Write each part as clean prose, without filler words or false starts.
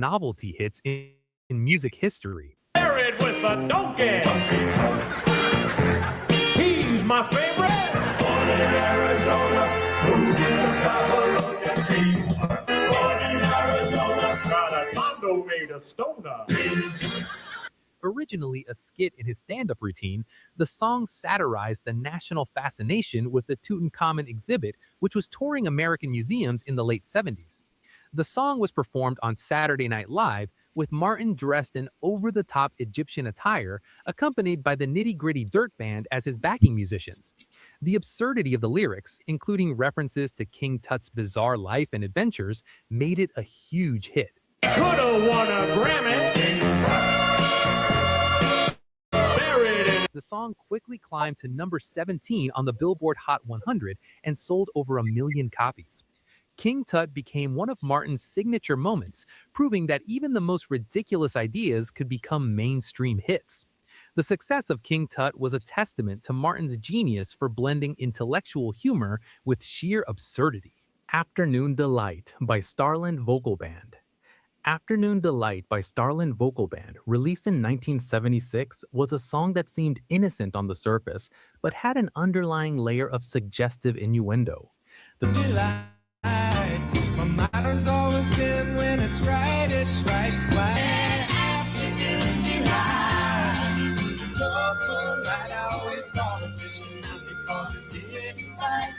novelty hits in music history. Married with a donkey. He's my favorite. Born in Arizona, moved to Palo Keys. Born in Arizona, got a condo made of stoner. Originally a skit in his stand-up routine, the song satirized the national fascination with the Tutankhamun exhibit, which was touring American museums in the late 70s. The song was performed on Saturday Night Live, with Martin dressed in over-the-top Egyptian attire, accompanied by the Nitty Gritty Dirt Band as his backing musicians. The absurdity of the lyrics, including references to King Tut's bizarre life and adventures, made it a huge hit. Coulda won a Grammy. The song quickly climbed to number 17 on the Billboard Hot 100 and sold over 1 million copies. King Tut became one of Martin's signature moments, proving that even the most ridiculous ideas could become mainstream hits. The success of King Tut was a testament to Martin's genius for blending intellectual humor with sheer absurdity. Afternoon Delight by Starland Vocal Band. Afternoon Delight by Starland Vocal Band, released in 1976, was a song that seemed innocent on the surface, but had an underlying layer of suggestive innuendo. My motto's always been when it's right, it's right. Afternoon delight. Local night, I always thought of fishing out before daylight.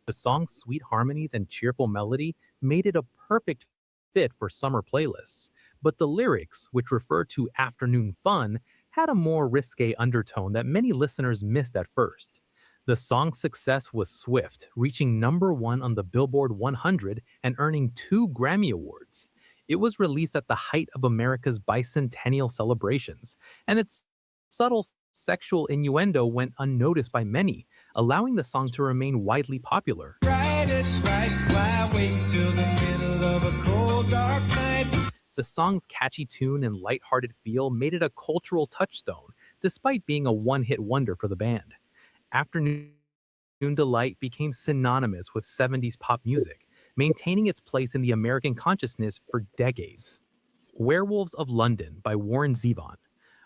The song's sweet harmonies and cheerful melody made it a perfect fit for summer playlists, but the lyrics, which refer to afternoon fun, had a more risque undertone that many listeners missed at first. The song's success was swift, reaching number 1 on the Billboard 100 and earning 2 Grammy Awards. It was released at the height of America's bicentennial celebrations, and its subtle sexual innuendo went unnoticed by many, allowing the song to remain widely popular. Right, it's right. Why wait till the middle of a cold, dark night? The song's catchy tune and lighthearted feel made it a cultural touchstone, despite being a one-hit wonder for the band. Afternoon Delight became synonymous with 70s pop music, maintaining its place in the American consciousness for decades. Werewolves of London by Warren Zevon.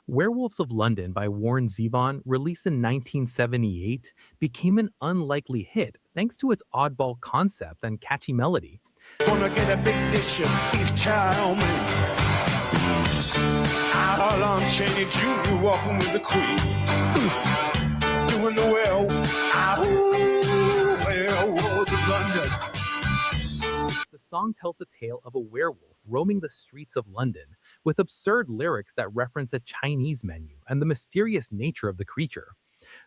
Werewolves of London by Warren Zevon, released in 1978, became an unlikely hit thanks to its oddball concept and catchy melody. Gonna get a big dish of beef chow mein. Out on Cheney Jr. walking with the queen. Doing the werewolves of London. The song tells the tale of a werewolf roaming the streets of London, with absurd lyrics that reference a Chinese menu and the mysterious nature of the creature.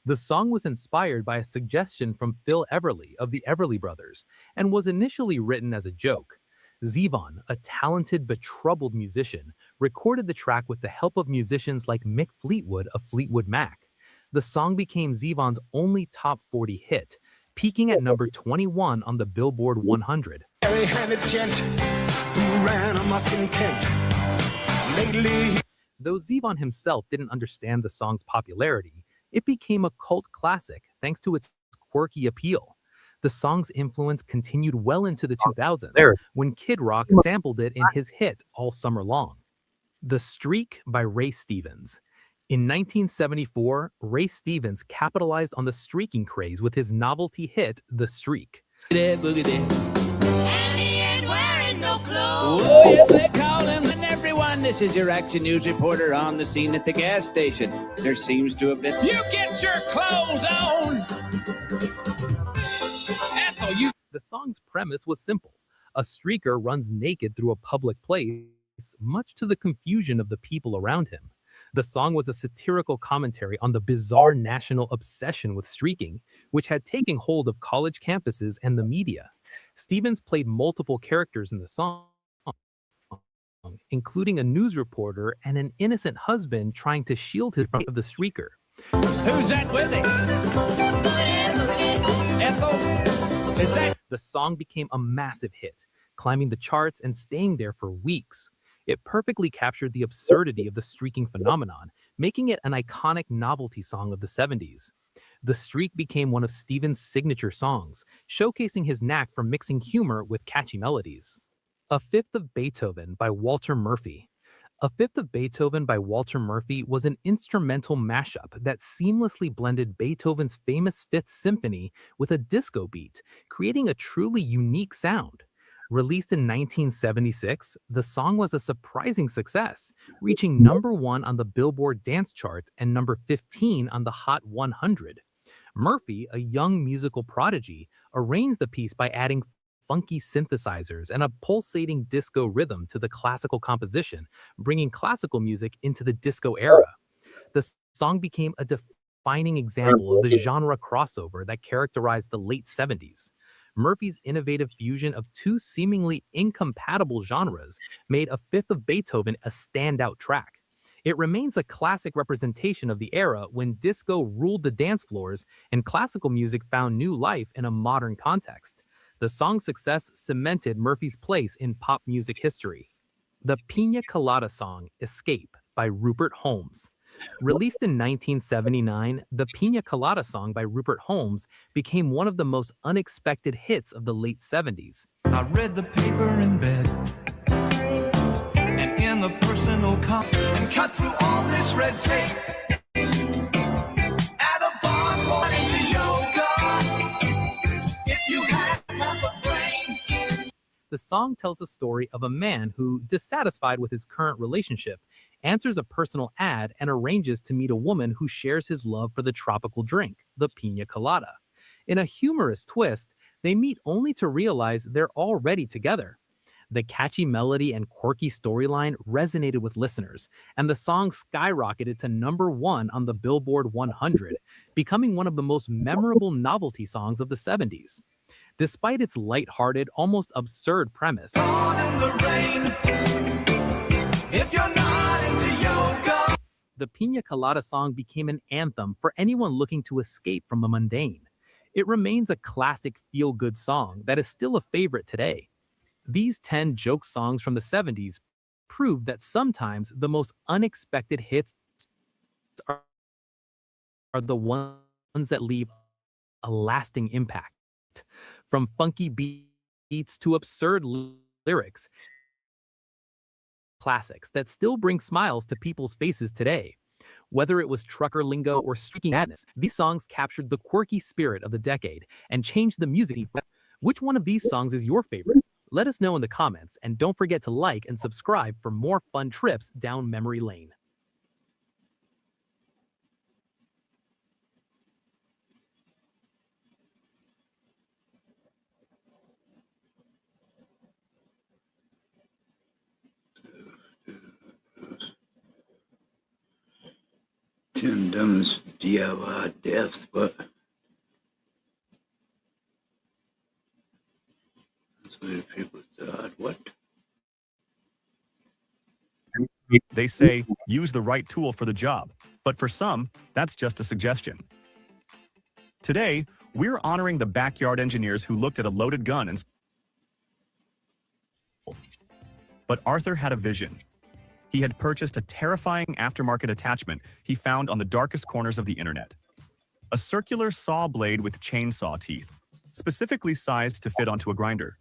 The song was inspired by a suggestion from Phil Everly of the Everly Brothers and was initially written as a joke. Zevon, a talented but troubled musician, recorded the track with the help of musicians like Mick Fleetwood of Fleetwood Mac. The song became Zevon's only top 40 hit, peaking at number 21 on the Billboard 100. Hairy-handed gent who ran amok in Kent. Lately, Though Zevon himself didn't understand the song's popularity, it became a cult classic thanks to its quirky appeal. The song's influence continued well into the 2000s, when Kid Rock sampled it in his hit All Summer Long. The Streak by Ray Stevens. In 1974, Ray Stevens capitalized on the streaking craze with his novelty hit, The Streak. And he ain't wearing no clothes. Oh, yes, they call him. And everyone, this is your Action News reporter on the scene at the gas station. There seems to have been... You get your clothes on! Ethel, you... The song's premise was simple. A streaker runs naked through a public place, much to the confusion of the people around him. The song was a satirical commentary on the bizarre national obsession with streaking, which had taken hold of college campuses and the media. Stevens played multiple characters in the song, including a news reporter and an innocent husband trying to shield him from the streaker. Who's that with him? Ethel? Is that... The song became a massive hit, climbing the charts and staying there for weeks. It perfectly captured the absurdity of the streaking phenomenon, making it an iconic novelty song of the 70s. The Streak became one of Stevens' signature songs, showcasing his knack for mixing humor with catchy melodies. A Fifth of Beethoven by Walter Murphy. A Fifth of Beethoven by Walter Murphy was an instrumental mashup that seamlessly blended Beethoven's famous Fifth Symphony with a disco beat, creating a truly unique sound. Released in 1976, the song was a surprising success, reaching #1 on the Billboard Dance Chart and number 15 on the Hot 100. Murphy, a young musical prodigy, arranged the piece by adding funky synthesizers and a pulsating disco rhythm to the classical composition, bringing classical music into the disco era. The song became a defining example of the genre crossover that characterized the late 70s. Murphy's innovative fusion of two seemingly incompatible genres made A Fifth of Beethoven a standout track. It remains a classic representation of the era when disco ruled the dance floors and classical music found new life in a modern context. The song's success cemented Murphy's place in pop music history. The Pina Colada song, Escape, by Rupert Holmes. Released in 1979, the Pina Colada song by Rupert Holmes became one of the most unexpected hits of the late 70s. I read the paper in bed and in the personal column and cut through all this red tape. At a bar, going into yoga. If you had half a brain. The song tells a story of a man who, dissatisfied with his current relationship, answers a personal ad and arranges to meet a woman who shares his love for the tropical drink, the pina colada. In a humorous twist, they meet only to realize they're already together. The catchy melody and quirky storyline resonated with listeners, and the song skyrocketed to #1 on the Billboard 100, becoming one of the most memorable novelty songs of the 70s. Despite its lighthearted, almost absurd premise, Gone in the rain. If you're not into yoga. the Pina Colada song became an anthem for anyone looking to escape from the mundane. It remains a classic feel-good song that is still a favorite today. These 10 joke songs from the 70s prove that sometimes the most unexpected hits are the ones that leave a lasting impact. From funky beats to absurd lyrics, classics that still bring smiles to people's faces today. Whether it was trucker lingo or streaky madness, these songs captured the quirky spirit of the decade and changed the music scene. Which one of these songs is your favorite? Let us know in the comments, and don't forget to like and subscribe for more fun trips down memory lane. Tim Dumb's DIY deaths, but that's where people thought, what? They say, use the right tool for the job, but for some, that's just a suggestion. Today, we're honoring the backyard engineers who looked at a loaded gun and... But Arthur had a vision. He had purchased a terrifying aftermarket attachment he found on the darkest corners of the internet. A circular saw blade with chainsaw teeth, specifically sized to fit onto a grinder.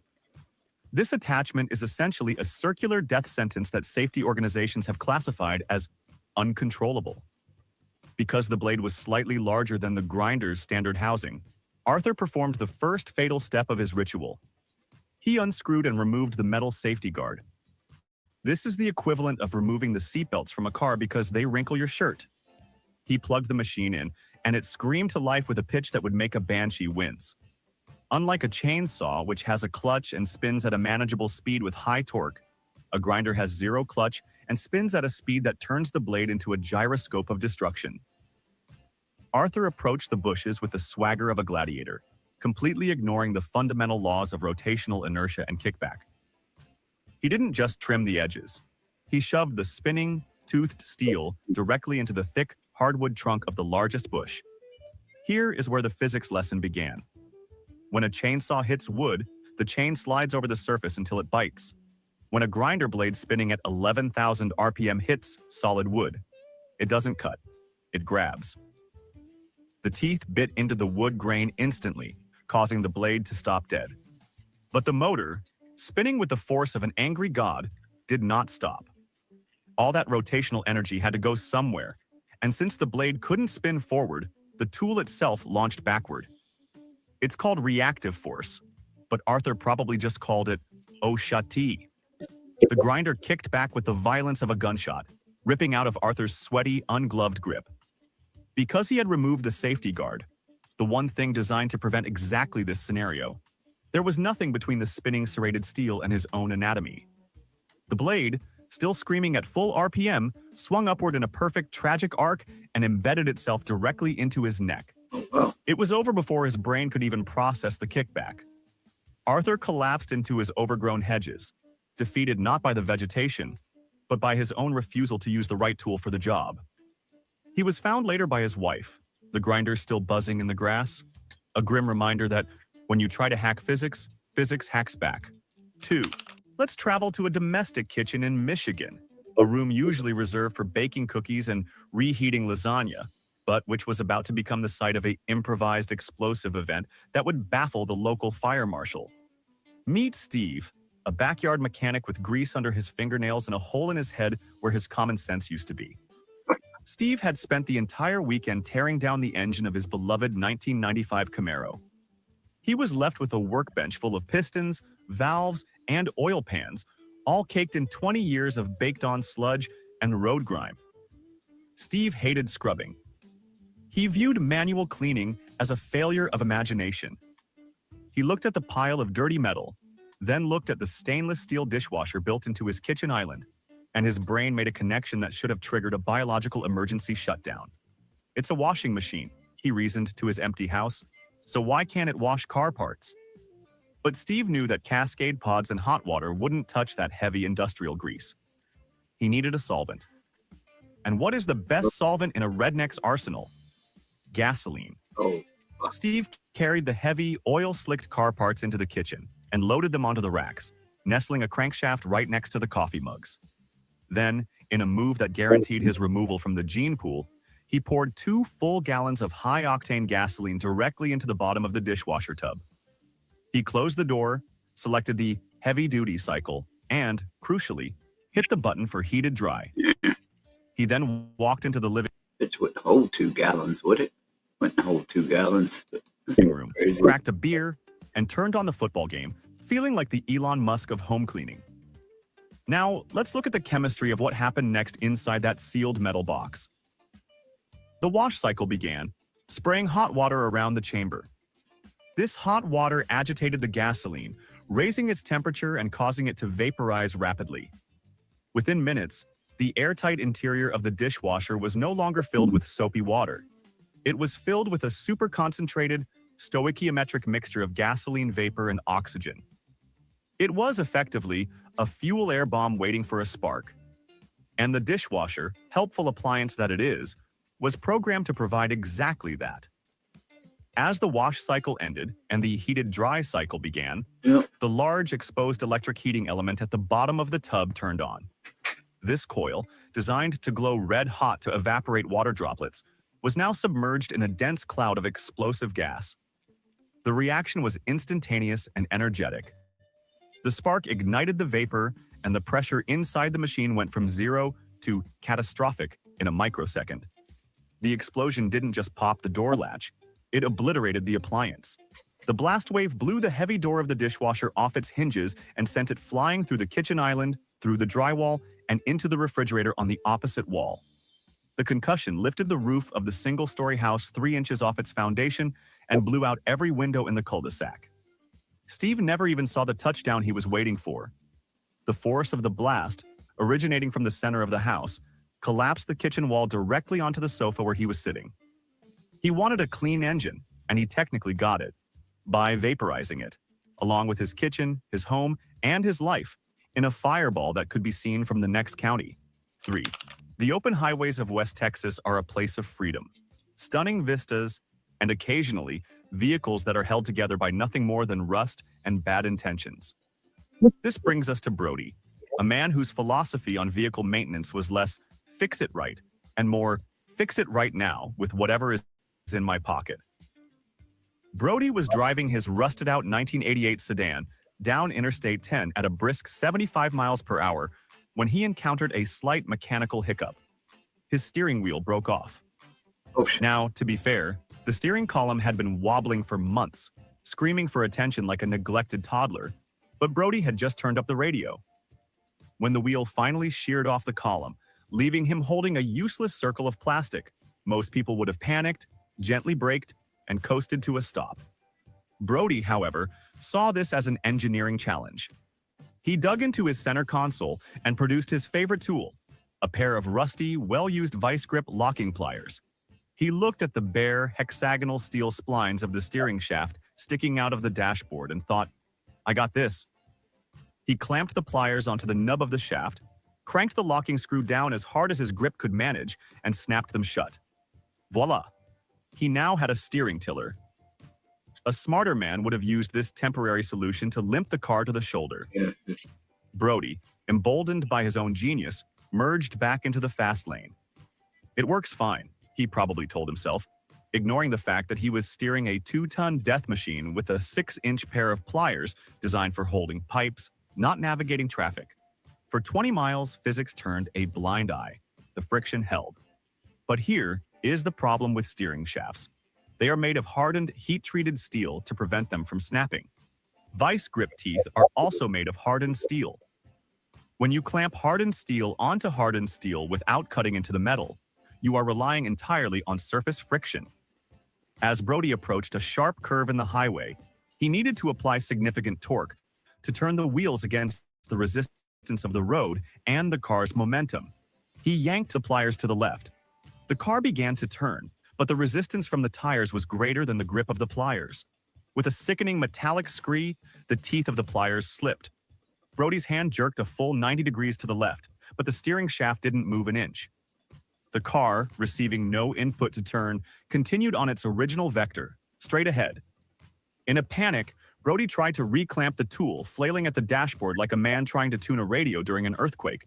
This attachment is essentially a circular death sentence that safety organizations have classified as uncontrollable. Because the blade was slightly larger than the grinder's standard housing, Arthur performed the first fatal step of his ritual. He unscrewed and removed the metal safety guard. This is the equivalent of removing the seatbelts from a car because they wrinkle your shirt. He plugged the machine in, and it screamed to life with a pitch that would make a banshee wince. Unlike a chainsaw, which has a clutch and spins at a manageable speed with high torque, a grinder has zero clutch and spins at a speed that turns the blade into a gyroscope of destruction. Arthur approached the bushes with the swagger of a gladiator, completely ignoring the fundamental laws of rotational inertia and kickback. He didn't just trim the edges. He shoved the spinning, toothed steel directly into the thick, hardwood trunk of the largest bush. Here is where the physics lesson began. When a chainsaw hits wood, the chain slides over the surface until it bites. When a grinder blade spinning at 11,000 RPM hits solid wood, it doesn't cut, it grabs. The teeth bit into the wood grain instantly, causing the blade to stop dead. But the motor, spinning with the force of an angry god, did not stop. All that rotational energy had to go somewhere, and since the blade couldn't spin forward, the tool itself launched backward. It's called reactive force, but Arthur probably just called it Oshati. The grinder kicked back with the violence of a gunshot, ripping out of Arthur's sweaty, ungloved grip. Because he had removed the safety guard, the one thing designed to prevent exactly this scenario, there was nothing between the spinning serrated steel and his own anatomy. The blade, still screaming at full RPM, swung upward in a perfect tragic arc and embedded itself directly into his neck. Oh, wow. It was over before his brain could even process the kickback. Arthur collapsed into his overgrown hedges, defeated not by the vegetation, but by his own refusal to use the right tool for the job. He was found later by his wife, the grinder still buzzing in the grass, a grim reminder that when you try to hack physics, physics hacks back. 2. Let's travel to a domestic kitchen in Michigan, a room usually reserved for baking cookies and reheating lasagna, but which was about to become the site of an improvised explosive event that would baffle the local fire marshal. Meet Steve, a backyard mechanic with grease under his fingernails and a hole in his head where his common sense used to be. Steve had spent the entire weekend tearing down the engine of his beloved 1995 Camaro. He was left with a workbench full of pistons, valves, and oil pans, all caked in 20 years of baked-on sludge and road grime. Steve hated scrubbing. He viewed manual cleaning as a failure of imagination. He looked at the pile of dirty metal, then looked at the stainless steel dishwasher built into his kitchen island, and his brain made a connection that should have triggered a biological emergency shutdown. It's a washing machine, he reasoned to his empty house, so why can't it wash car parts? But Steve knew that Cascade pods and hot water wouldn't touch that heavy industrial grease. He needed a solvent. And what is the best solvent in a redneck's arsenal? Gasoline. Oh, Steve carried the heavy, oil-slicked car parts into the kitchen and loaded them onto the racks, nestling a crankshaft right next to the coffee mugs. Then, in a move that guaranteed his removal from the gene pool, he poured 2 full gallons of high-octane gasoline directly into the bottom of the dishwasher tub. He closed the door, selected the heavy-duty cycle, and, crucially, hit the button for heated dry. He then walked into the living it wouldn't hold 2 gallons, would it? Wouldn't hold 2 gallons. room, Crazy. cracked a beer, and turned on the football game, feeling like the Elon Musk of home cleaning. Now, let's look at the chemistry of what happened next inside that sealed metal box. The wash cycle began, spraying hot water around the chamber. This hot water agitated the gasoline, raising its temperature and causing it to vaporize rapidly. Within minutes, the airtight interior of the dishwasher was no longer filled with soapy water. It was filled with a super-concentrated, stoichiometric mixture of gasoline vapor and oxygen. It was effectively a fuel air bomb waiting for a spark. And the dishwasher, helpful appliance that it is, was programmed to provide exactly that. As the wash cycle ended and the heated dry cycle began, Yep. the large exposed electric heating element at the bottom of the tub turned on. This coil, designed to glow red hot to evaporate water droplets, was now submerged in a dense cloud of explosive gas. The reaction was instantaneous and energetic. The spark ignited the vapor, and the pressure inside the machine went from 0 to catastrophic in a microsecond. The explosion didn't just pop the door latch, it obliterated the appliance. The blast wave blew the heavy door of the dishwasher off its hinges and sent it flying through the kitchen island, through the drywall, and into the refrigerator on the opposite wall. The concussion lifted the roof of the single-story house 3 inches off its foundation and blew out every window in the cul-de-sac. Steve never even saw the touchdown he was waiting for. The force of the blast, originating from the center of the house, collapsed the kitchen wall directly onto the sofa where he was sitting. He wanted a clean engine, and he technically got it, by vaporizing it, along with his kitchen, his home, and his life, in a fireball that could be seen from the next county. 3. The open highways of West Texas are a place of freedom, stunning vistas, and occasionally, vehicles that are held together by nothing more than rust and bad intentions. This brings us to Brody, a man whose philosophy on vehicle maintenance was less fix it right and more fix it right now with whatever is in my pocket. Brody was driving his rusted-out 1988 sedan down Interstate 10 at a brisk 75 miles per hour when he encountered a slight mechanical hiccup. His steering wheel broke off. Oh, shit. Now, to be fair, the steering column had been wobbling for months, screaming for attention like a neglected toddler, but Brody had just turned up the radio. When the wheel finally sheared off the column, leaving him holding a useless circle of plastic, most people would have panicked, gently braked, and coasted to a stop. Brody, however, saw this as an engineering challenge. He dug into his center console and produced his favorite tool, a pair of rusty, well-used vice grip locking pliers. He looked at the bare, hexagonal steel splines of the steering shaft sticking out of the dashboard and thought, I got this. He clamped the pliers onto the nub of the shaft, cranked the locking screw down as hard as his grip could manage, and snapped them shut. Voila! He now had a steering tiller. A smarter man would have used this temporary solution to limp the car to the shoulder. Yeah. Brody, emboldened by his own genius, merged back into the fast lane. It works fine, he probably told himself, ignoring the fact that he was steering a 2-ton death machine with a 6-inch pair of pliers designed for holding pipes, not navigating traffic. For 20 miles, physics turned a blind eye. The friction held. But here is the problem with steering shafts. They are made of hardened, heat-treated steel to prevent them from snapping. Vice grip teeth are also made of hardened steel. When you clamp hardened steel onto hardened steel without cutting into the metal, you are relying entirely on surface friction. As Brody approached a sharp curve in the highway, he needed to apply significant torque to turn the wheels against the resistance of the road and the car's momentum. He yanked the pliers to the left. The car began to turn, but the resistance from the tires was greater than the grip of the pliers. With a sickening metallic scree, the teeth of the pliers slipped. Brody's hand jerked a full 90 degrees to the left, but the steering shaft didn't move an inch. The car, receiving no input to turn, continued on its original vector, straight ahead. In a panic, Brody tried to reclamp the tool, flailing at the dashboard like a man trying to tune a radio during an earthquake.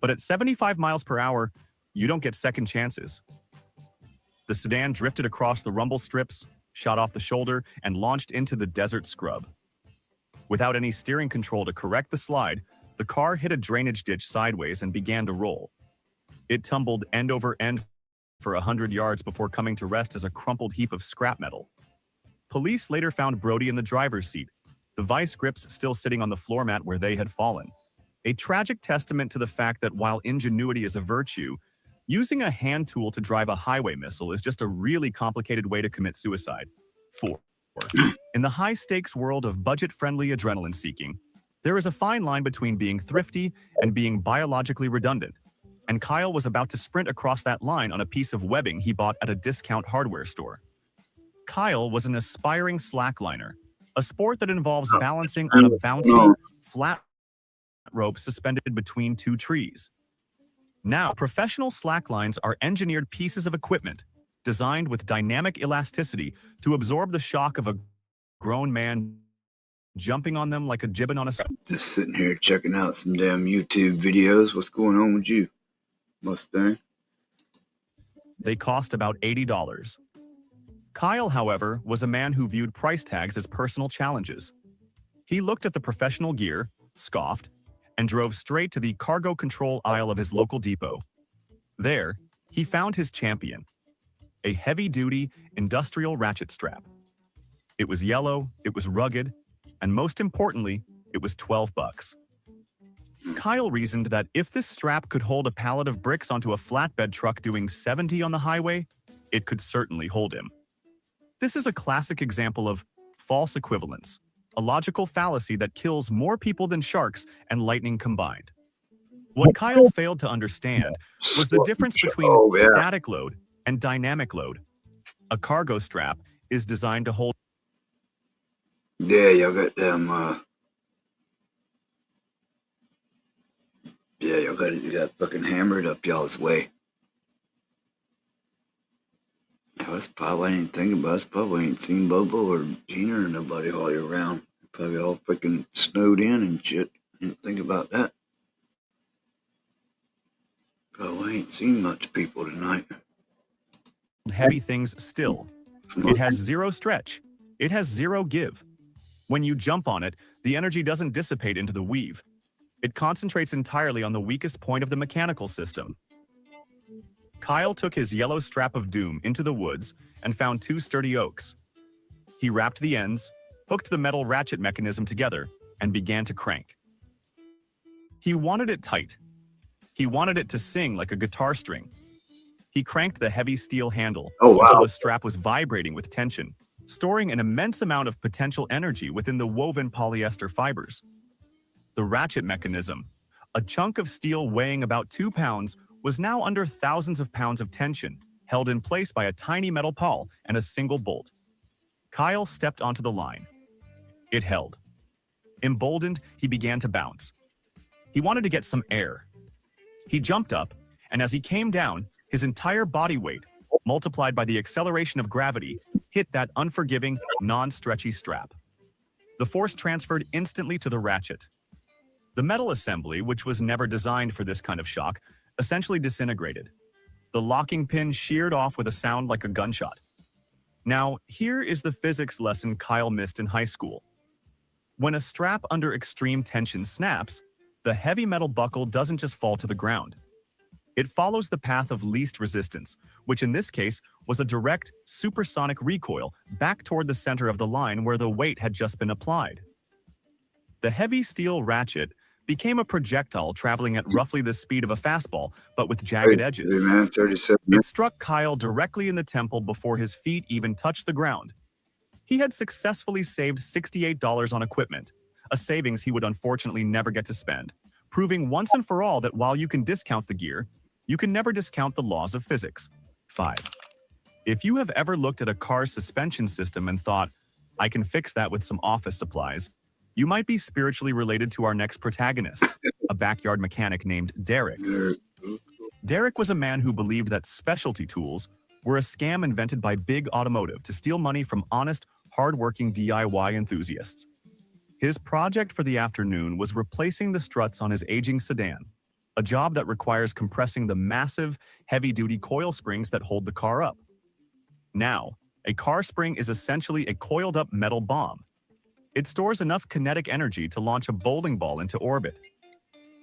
But at 75 miles per hour, you don't get second chances. The sedan drifted across the rumble strips, shot off the shoulder, and launched into the desert scrub. Without any steering control to correct the slide, the car hit a drainage ditch sideways and began to roll. It tumbled end over end for 100 yards before coming to rest as a crumpled heap of scrap metal. Police later found Brody in the driver's seat, the vice grips still sitting on the floor mat where they had fallen. A tragic testament to the fact that while ingenuity is a virtue, using a hand tool to drive a highway missile is just a really complicated way to commit suicide. 4. In the high-stakes world of budget-friendly adrenaline seeking, there is a fine line between being thrifty and being biologically redundant, and Kyle was about to sprint across that line on a piece of webbing he bought at a discount hardware store. Kyle was an aspiring slackliner, a sport that involves balancing on a bouncy, flat rope suspended between two trees. Now, professional slacklines are engineered pieces of equipment designed with dynamic elasticity to absorb the shock of a grown man jumping on them like a gibbon on a... Just sitting here checking out some damn YouTube videos. What's going on with you, Mustang? They cost about $80. Kyle, however, was a man who viewed price tags as personal challenges. He looked at the professional gear, scoffed, and drove straight to the cargo control aisle of his local depot. There, he found his champion, a heavy-duty industrial ratchet strap. It was yellow, it was rugged, and most importantly, it was $12. Kyle reasoned that if this strap could hold a pallet of bricks onto a flatbed truck doing 70 on the highway, it could certainly hold him. This is a classic example of false equivalence, a logical fallacy that kills more people than sharks and lightning combined. What Kyle failed to understand was the difference between static load and dynamic load. A cargo strap is designed to hold... Yeah, y'all got them, yeah, you got fucking hammered up y'all's way. Yeah, that's probably, I didn't think about it. That's probably ain't seen Bobo or Gina or nobody while you're around. Probably all freaking snowed in and shit. Didn't think about that. Probably ain't seen much people tonight. Heavy things still. It has zero stretch. It has zero give. When you jump on it, the The energy doesn't dissipate into the weave. It concentrates entirely on the weakest point of the mechanical system. Kyle took his yellow strap of doom into the woods and found 2 sturdy oaks. He wrapped the ends, hooked the metal ratchet mechanism together, and began to crank. He wanted it tight. He wanted it to sing like a guitar string. He cranked the heavy steel handle until the strap was vibrating with tension, storing an immense amount of potential energy within the woven polyester fibers. The ratchet mechanism, a chunk of steel weighing about 2 pounds, was now under thousands of pounds of tension, held in place by a tiny metal pawl and a single bolt. Kyle stepped onto the line. It held. Emboldened, he began to bounce. He wanted to get some air. He jumped up, and as he came down, his entire body weight, multiplied by the acceleration of gravity, hit that unforgiving, non-stretchy strap. The force transferred instantly to the ratchet. The metal assembly, which was never designed for this kind of shock, essentially disintegrated. The locking pin sheared off with a sound like a gunshot. Now, here is the physics lesson Kyle missed in high school. When a strap under extreme tension snaps, the heavy metal buckle doesn't just fall to the ground. It follows the path of least resistance, which in this case was a direct, supersonic recoil back toward the center of the line where the weight had just been applied. The heavy steel ratchet became a projectile traveling at roughly the speed of a fastball, but with jagged edges. Man, 37 It minutes. struck Kyle directly in the temple before his feet even touched the ground. He had successfully saved $68 on equipment, a savings he would unfortunately never get to spend, proving once and for all that while you can discount the gear, you can never discount the laws of physics. 5. If you have ever looked at a car's suspension system and thought, I can fix that with some office supplies, you might be spiritually related to our next protagonist, a backyard mechanic named Derek. Derek was a man who believed that specialty tools were a scam invented by Big Automotive to steal money from honest, hard-working DIY enthusiasts. His project for the afternoon was replacing the struts on his aging sedan, a job that requires compressing the massive, heavy-duty coil springs that hold the car up. Now, a car spring is essentially a coiled-up metal bomb. It stores enough kinetic energy to launch a bowling ball into orbit.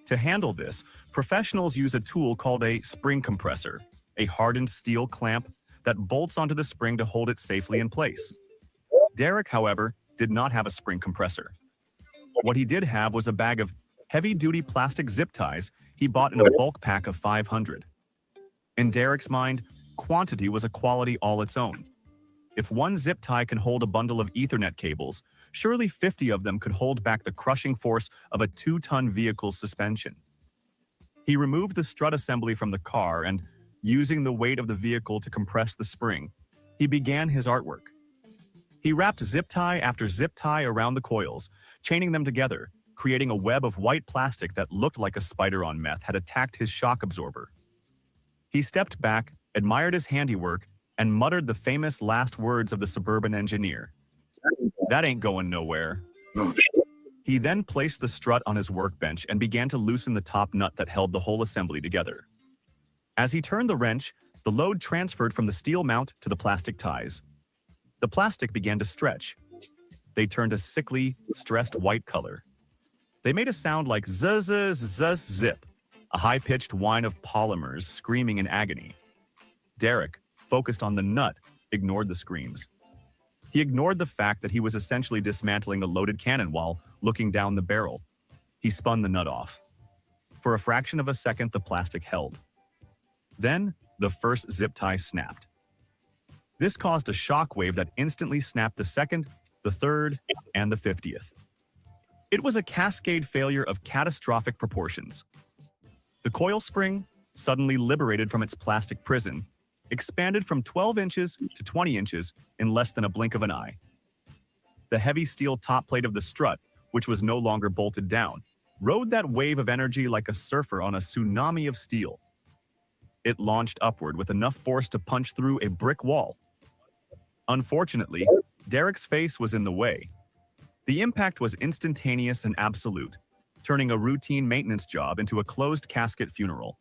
To handle this, professionals use a tool called a spring compressor, a hardened steel clamp that bolts onto the spring to hold it safely in place. Derek, however, did not have a spring compressor. What he did have was a bag of heavy-duty plastic zip ties he bought in a bulk pack of 500. In Derek's mind, quantity was a quality all its own. If one zip tie can hold a bundle of Ethernet cables, surely 50 of them could hold back the crushing force of a 2-ton vehicle's suspension. He removed the strut assembly from the car and, using the weight of the vehicle to compress the spring, he began his artwork. He wrapped zip tie after zip tie around the coils, chaining them together, creating a web of white plastic that looked like a spider on meth had attacked his shock absorber. He stepped back, admired his handiwork, and muttered the famous last words of the suburban engineer. "That ain't going nowhere." Oh, shit. He then placed the strut on his workbench and began to loosen the top nut that held the whole assembly together. As he turned the wrench, the load transferred from the steel mount to the plastic ties. The plastic began to stretch. They turned a sickly, stressed white color. They made a sound like zuzz, zuzz, zip, a high-pitched whine of polymers screaming in agony. Derek, focused on the nut, ignored the screams. He ignored the fact that he was essentially dismantling a loaded cannon while looking down the barrel. He spun the nut off. For a fraction of a second, the plastic held. Then, the first zip tie snapped. This caused a shock wave that instantly snapped the second, the third, and the 50th. It was a cascade failure of catastrophic proportions. The coil spring, suddenly liberated from its plastic prison, expanded from 12 inches to 20 inches in less than a blink of an eye. The heavy steel top plate of the strut, which was no longer bolted down, rode that wave of energy like a surfer on a tsunami of steel. It launched upward with enough force to punch through a brick wall. Unfortunately, Derek's face was in the way. The impact was instantaneous and absolute, turning a routine maintenance job into a closed casket funeral.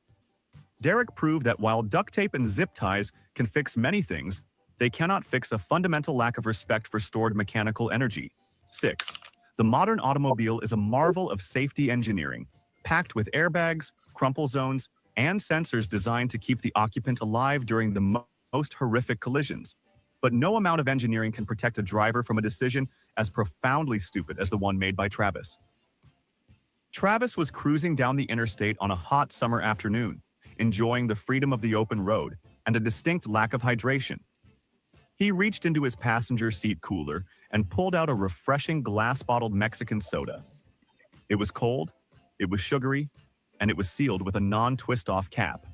Derek proved that while duct tape and zip ties can fix many things, they cannot fix a fundamental lack of respect for stored mechanical energy. 6. The modern automobile is a marvel of safety engineering, packed with airbags, crumple zones, and sensors designed to keep the occupant alive during the most horrific collisions. But no amount of engineering can protect a driver from a decision as profoundly stupid as the one made by Travis. Travis was cruising down the interstate on a hot summer afternoon, enjoying the freedom of the open road and a distinct lack of hydration. He reached into his passenger seat cooler and pulled out a refreshing glass-bottled Mexican soda. It was cold, it was sugary, and it was sealed with a non-twist-off cap.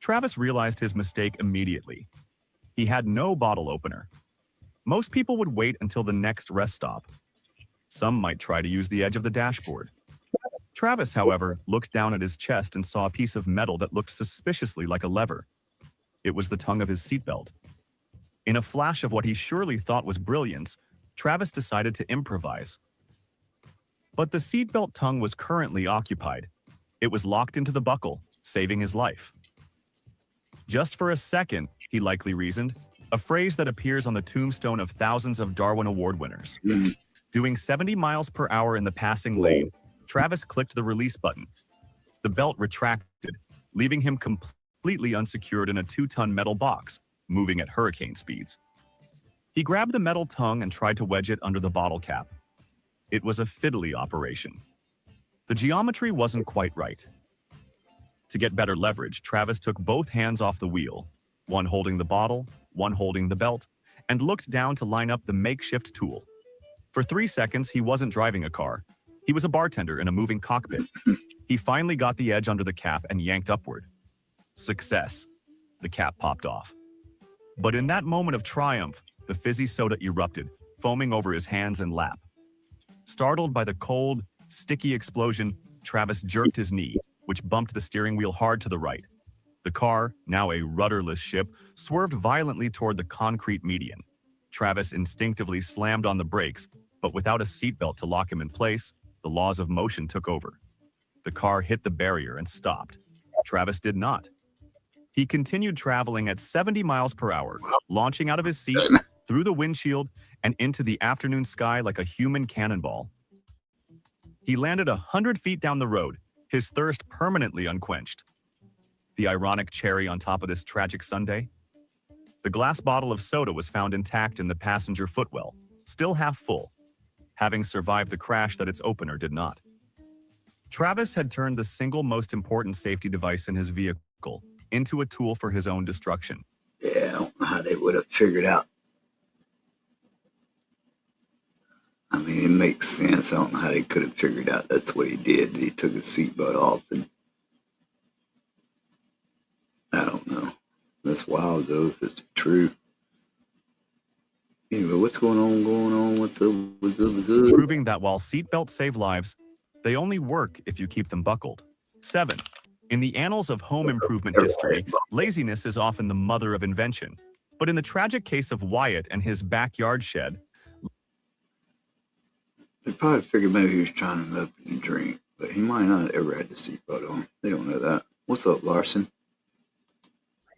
Travis realized his mistake immediately. He had no bottle opener. Most people would wait until the next rest stop. Some might try to use the edge of the dashboard. Travis, however, looked down at his chest and saw a piece of metal that looked suspiciously like a lever. It was the tongue of his seatbelt. In a flash of what he surely thought was brilliance, Travis decided to improvise. But the seatbelt tongue was currently occupied. It was locked into the buckle, saving his life. Just for a second, he likely reasoned, a phrase that appears on the tombstone of thousands of Darwin Award winners. Doing 70 miles per hour in the passing lane, Travis clicked the release button. The belt retracted, leaving him completely unsecured in a 2-ton metal box, moving at hurricane speeds. He grabbed the metal tongue and tried to wedge it under the bottle cap. It was a fiddly operation. The geometry wasn't quite right. To get better leverage, Travis took both hands off the wheel, one holding the bottle, one holding the belt, and looked down to line up the makeshift tool. For 3 seconds, he wasn't driving a car. He was a bartender in a moving cockpit. He finally got the edge under the cap and yanked upward. Success. The cap popped off. But in that moment of triumph, the fizzy soda erupted, foaming over his hands and lap. Startled by the cold, sticky explosion, Travis jerked his knee, which bumped the steering wheel hard to the right. The car, now a rudderless ship, swerved violently toward the concrete median. Travis instinctively slammed on the brakes, but without a seatbelt to lock him in place, the laws of motion took over. The car hit the barrier and stopped. Travis did not. He continued traveling at 70 miles per hour, launching out of his seat, through the windshield, and into the afternoon sky like a human cannonball. He landed 100 feet down the road, his thirst permanently unquenched. The ironic cherry on top of this tragic Sunday? The glass bottle of soda was found intact in the passenger footwell, still half full, having survived the crash that its opener did not. Travis had turned the single most important safety device in his vehicle into a tool for his own destruction. Yeah, I don't know how they would have figured out. I mean, it makes sense. I don't know how they could have figured out that's what he did. He took his seatbelt off, and I don't know. That's wild, though, if it's true. Anyway, what's going on? What's up? Proving that while seatbelts save lives, they only work if you keep them buckled. 7. In the annals of home improvement history, laziness is often the mother of invention. But in the tragic case of Wyatt and his backyard shed, They probably figured maybe he was trying to open a drink, but he might not have ever had the seatbelt on. They don't know that. What's up, Larson?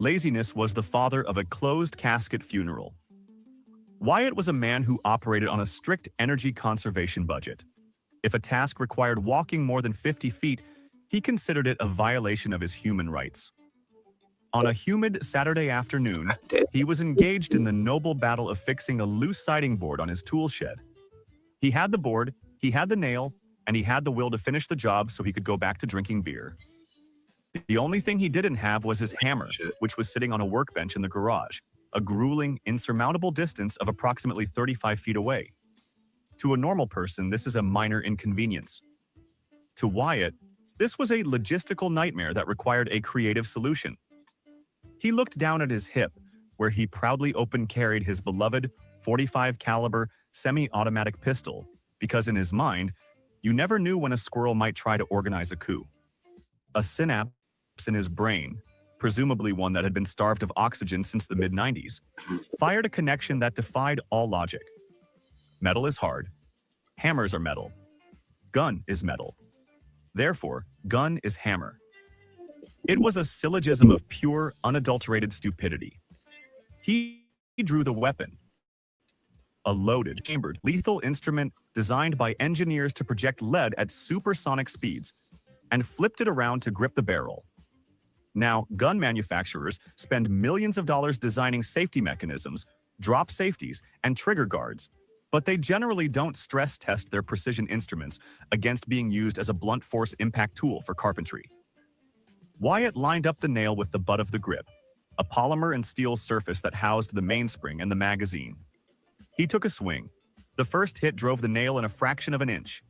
laziness was the father of a closed casket funeral. Wyatt was a man who operated on a strict energy conservation budget. If a task required walking more than 50 feet, he considered it a violation of his human rights. On a humid Saturday afternoon, he was engaged in the noble battle of fixing a loose siding board on his tool shed. He had the board, he had the nail, and he had the will to finish the job so he could go back to drinking beer. The only thing he didn't have was his hammer, which was sitting on a workbench in the garage, a grueling, insurmountable distance of approximately 35 feet away. To a normal person, this is a minor inconvenience. To Wyatt, this was a logistical nightmare that required a creative solution. He looked down at his hip, where he proudly open-carried his beloved .45 caliber semi-automatic pistol, because in his mind, you never knew when a squirrel might try to organize a coup. A synapse in his brain, presumably one that had been starved of oxygen since the mid-90s, fired a connection that defied all logic. Metal is hard. Hammers are metal. Gun is metal. Therefore, gun is hammer. It was a syllogism of pure, unadulterated stupidity. He drew the weapon. a loaded, chambered, lethal instrument designed by engineers to project lead at supersonic speeds, and flipped it around to grip the barrel. Now, gun manufacturers spend millions of dollars designing safety mechanisms, drop safeties, and trigger guards, but they generally don't stress test their precision instruments against being used as a blunt force impact tool for carpentry. Wyatt lined up the nail with the butt of the grip, a polymer and steel surface that housed the mainspring and the magazine. He took a swing. The first hit drove the nail in a fraction of an inch.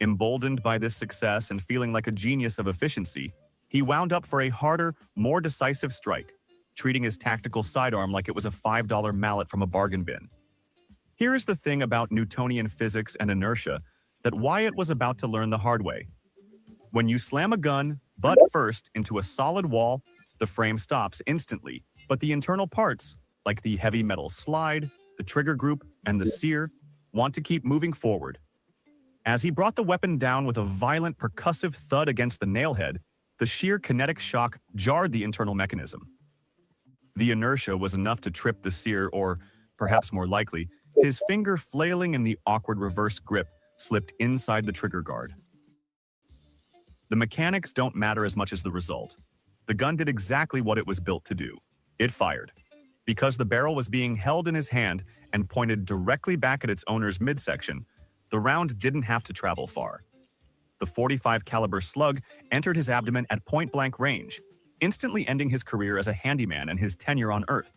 Emboldened by this success and feeling like a genius of efficiency, he wound up for a harder, more decisive strike, treating his tactical sidearm like it was a $5 mallet from a bargain bin. Here is the thing about Newtonian physics and inertia that Wyatt was about to learn the hard way. When you slam a gun, butt first, into a solid wall, the frame stops instantly, but the internal parts, like the heavy metal slide, the trigger group, and the sear, want to keep moving forward. As he brought the weapon down with a violent percussive thud against the nailhead, the sheer kinetic shock jarred the internal mechanism. The inertia was enough to trip the sear, or, perhaps more likely, his finger flailing in the awkward reverse grip slipped inside the trigger guard. The mechanics don't matter as much as the result. The gun did exactly what it was built to do. It fired. Because the barrel was being held in his hand and pointed directly back at its owner's midsection, the round didn't have to travel far. The .45 caliber slug entered his abdomen at point-blank range, instantly ending his career as a handyman and his tenure on Earth.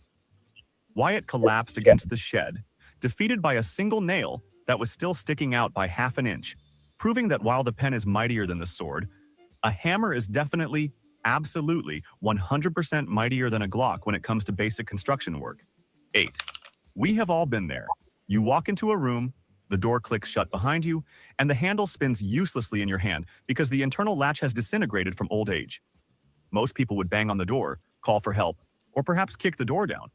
Wyatt collapsed against the shed, defeated by a single nail that was still sticking out by half an inch, proving that while the pen is mightier than the sword, a hammer is definitely, absolutely, 100% mightier than a Glock when it comes to basic construction work. 8. We have all been there. You walk into a room, the door clicks shut behind you, and the handle spins uselessly in your hand because the internal latch has disintegrated from old age. Most people would bang on the door, call for help, or perhaps kick the door down.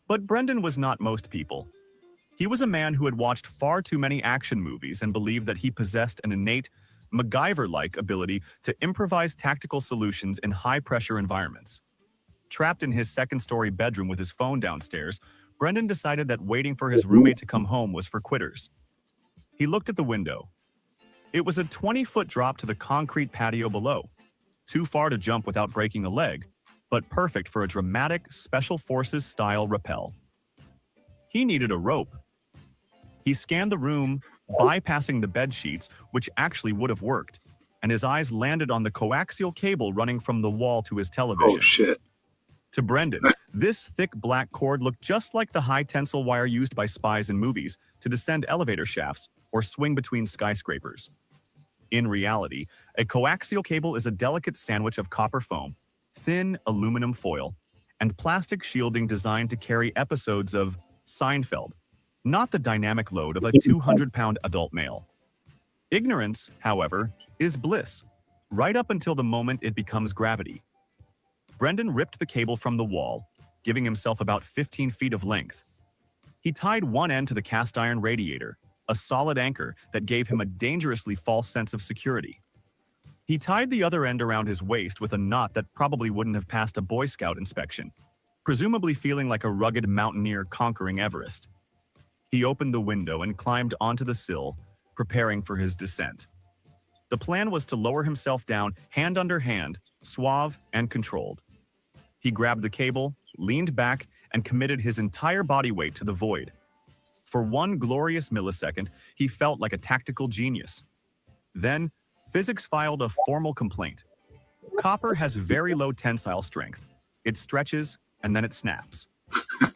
But Brendan was not most people. He was a man who had watched far too many action movies and believed that he possessed an innate, MacGyver-like ability to improvise tactical solutions in high-pressure environments. Trapped in his second-story bedroom with his phone downstairs, Brendan decided that waiting for his roommate to come home was for quitters. He looked at the window. It was a 20-foot drop to the concrete patio below, too far to jump without breaking a leg, but perfect for a dramatic Special Forces-style rappel. He needed a rope. He scanned the room, bypassing the bed sheets, which actually would have worked, and his eyes landed on the coaxial cable running from the wall to his television. Oh, shit. To Brendan, this thick black cord looked just like the high-tensile wire used by spies in movies to descend elevator shafts or swing between skyscrapers. In reality, a coaxial cable is a delicate sandwich of copper foam, thin aluminum foil, and plastic shielding designed to carry episodes of Seinfeld, not the dynamic load of a 200-pound adult male. Ignorance, however, is bliss, right up until the moment it becomes gravity. Brendan ripped the cable from the wall, giving himself about 15 feet of length. He tied one end to the cast iron radiator, a solid anchor that gave him a dangerously false sense of security. He tied the other end around his waist with a knot that probably wouldn't have passed a Boy Scout inspection, presumably feeling like a rugged mountaineer conquering Everest. He opened the window and climbed onto the sill, preparing for his descent. The plan was to lower himself down hand under hand, suave and controlled. He grabbed the cable, leaned back, and committed his entire body weight to the void. For one glorious millisecond, he felt like a tactical genius. Then, physics filed a formal complaint. Copper has very low tensile strength. It stretches, and then it snaps.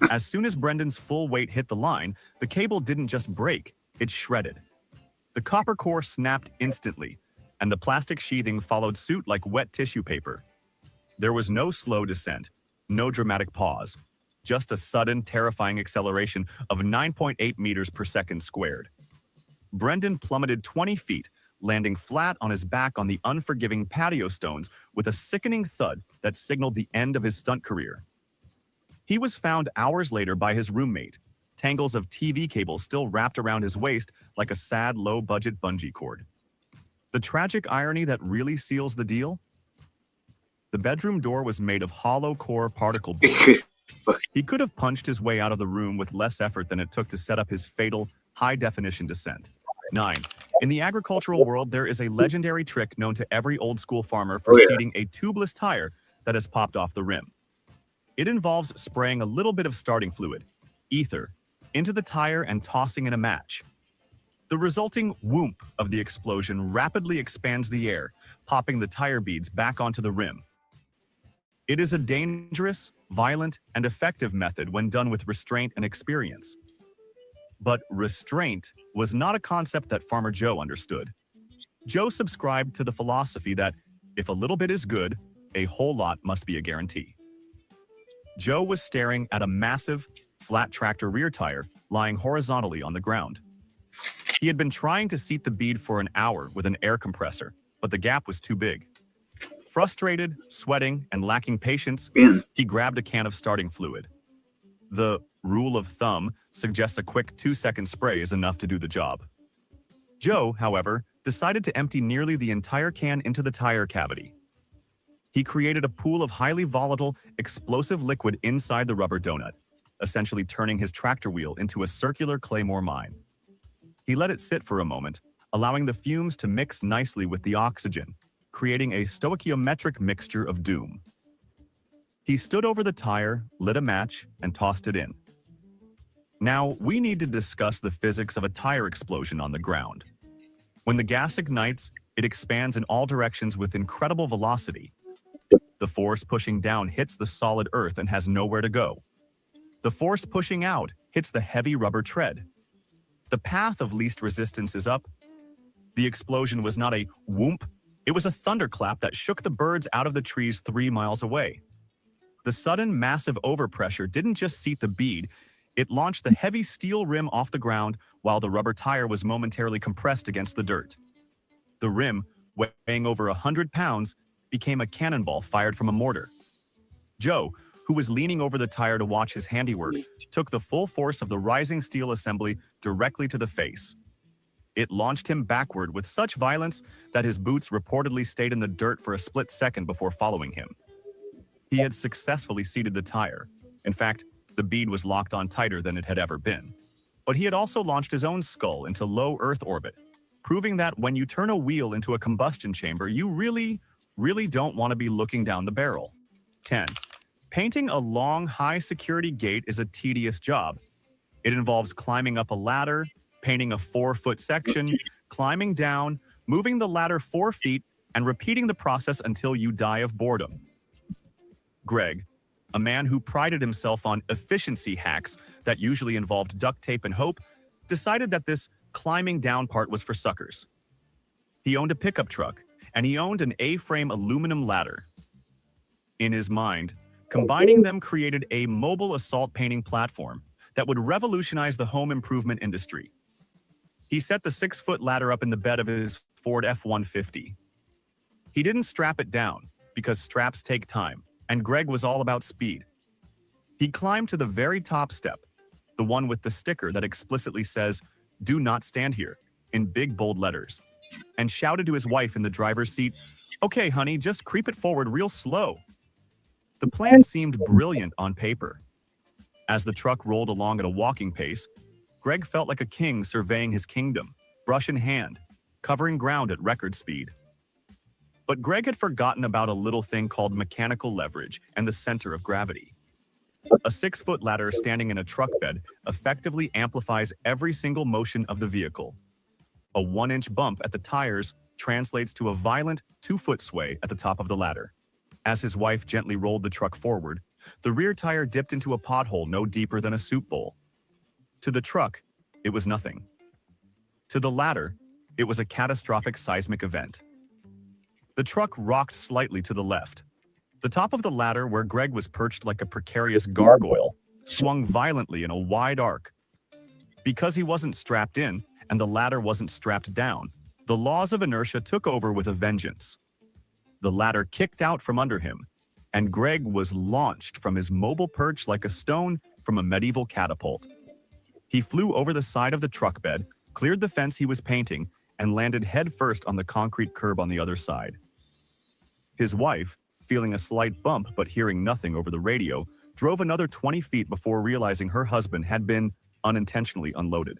As soon as Brendan's full weight hit the line, the cable didn't just break, it shredded. The copper core snapped instantly, and the plastic sheathing followed suit like wet tissue paper. There was no slow descent, no dramatic pause, just a sudden, terrifying acceleration of 9.8 meters per second squared. Brendan plummeted 20 feet, landing flat on his back on the unforgiving patio stones with a sickening thud that signaled the end of his stunt career. He was found hours later by his roommate, tangles of TV cables still wrapped around his waist like a sad, low-budget bungee cord. The tragic irony that really seals the deal? The bedroom door was made of hollow core particle board, He could have punched his way out of the room with less effort than it took to set up his fatal high-definition descent. 9. In the agricultural world, there is a legendary trick known to every old-school farmer for seeding a tubeless tire that has popped off the rim. It involves spraying a little bit of starting fluid, ether, into the tire and tossing in a match. The resulting whoomp of the explosion rapidly expands the air, popping the tire beads back onto the rim. It is a dangerous, violent, and effective method when done with restraint and experience. But restraint was not a concept that Farmer Joe understood. Joe subscribed to the philosophy that if a little bit is good, a whole lot must be a guarantee. Joe was staring at a massive, flat tractor rear tire lying horizontally on the ground. He had been trying to seat the bead for an hour with an air compressor, but the gap was too big. Frustrated, sweating, and lacking patience, he grabbed a can of starting fluid. The rule of thumb suggests a quick 2-second spray is enough to do the job. Joe, however, decided to empty nearly the entire can into the tire cavity. He created a pool of highly volatile, explosive liquid inside the rubber donut, essentially turning his tractor wheel into a circular claymore mine. He let it sit for a moment, allowing the fumes to mix nicely with the oxygen, creating a stoichiometric mixture of doom. He stood over the tire, lit a match, and tossed it in. Now, we need to discuss the physics of a tire explosion on the ground. When the gas ignites, it expands in all directions with incredible velocity. The force pushing down hits the solid earth and has nowhere to go. The force pushing out hits the heavy rubber tread. The path of least resistance is up. The explosion was not a whoomp, it was a thunderclap that shook the birds out of the trees 3 miles away. The sudden massive overpressure didn't just seat the bead, it launched the heavy steel rim off the ground while the rubber tire was momentarily compressed against the dirt. The rim, weighing over 100 pounds, became a cannonball fired from a mortar. Joe, who was leaning over the tire to watch his handiwork, took the full force of the rising steel assembly directly to the face. It launched him backward with such violence that his boots reportedly stayed in the dirt for a split second before following him. He had successfully seated the tire. In fact, the bead was locked on tighter than it had ever been. But he had also launched his own skull into low Earth orbit, proving that when you turn a wheel into a combustion chamber, you really don't want to be looking down the barrel. 10. Painting a long, high-security gate is a tedious job. It involves climbing up a ladder, painting a 4-foot section, climbing down, moving the ladder 4 feet, and repeating the process until you die of boredom. Greg, a man who prided himself on efficiency hacks that usually involved duct tape and hope, decided that this climbing down part was for suckers. He owned a pickup truck, and he owned an A-frame aluminum ladder. In his mind, combining them created a mobile assault painting platform that would revolutionize the home improvement industry. He set the 6-foot ladder up in the bed of his Ford F-150. He didn't strap it down, because straps take time, and Greg was all about speed. He climbed to the very top step, the one with the sticker that explicitly says, "Do not stand here," in big bold letters, and shouted to his wife in the driver's seat, "Okay, honey, just creep it forward real slow." The plan seemed brilliant on paper. As the truck rolled along at a walking pace, Greg felt like a king surveying his kingdom, brush in hand, covering ground at record speed. But Greg had forgotten about a little thing called mechanical leverage and the center of gravity. A 6-foot ladder standing in a truck bed effectively amplifies every single motion of the vehicle. A 1-inch bump at the tires translates to a violent 2-foot sway at the top of the ladder. As his wife gently rolled the truck forward, the rear tire dipped into a pothole no deeper than a soup bowl. To the truck, it was nothing. To the ladder, it was a catastrophic seismic event. The truck rocked slightly to the left. The top of the ladder, where Greg was perched like a precarious gargoyle, swung violently in a wide arc. Because he wasn't strapped in, and the ladder wasn't strapped down, the laws of inertia took over with a vengeance. The ladder kicked out from under him, and Greg was launched from his mobile perch like a stone from a medieval catapult. He flew over the side of the truck bed, cleared the fence he was painting, and landed headfirst on the concrete curb on the other side. His wife, feeling a slight bump but hearing nothing over the radio, drove another 20 feet before realizing her husband had been unintentionally unloaded.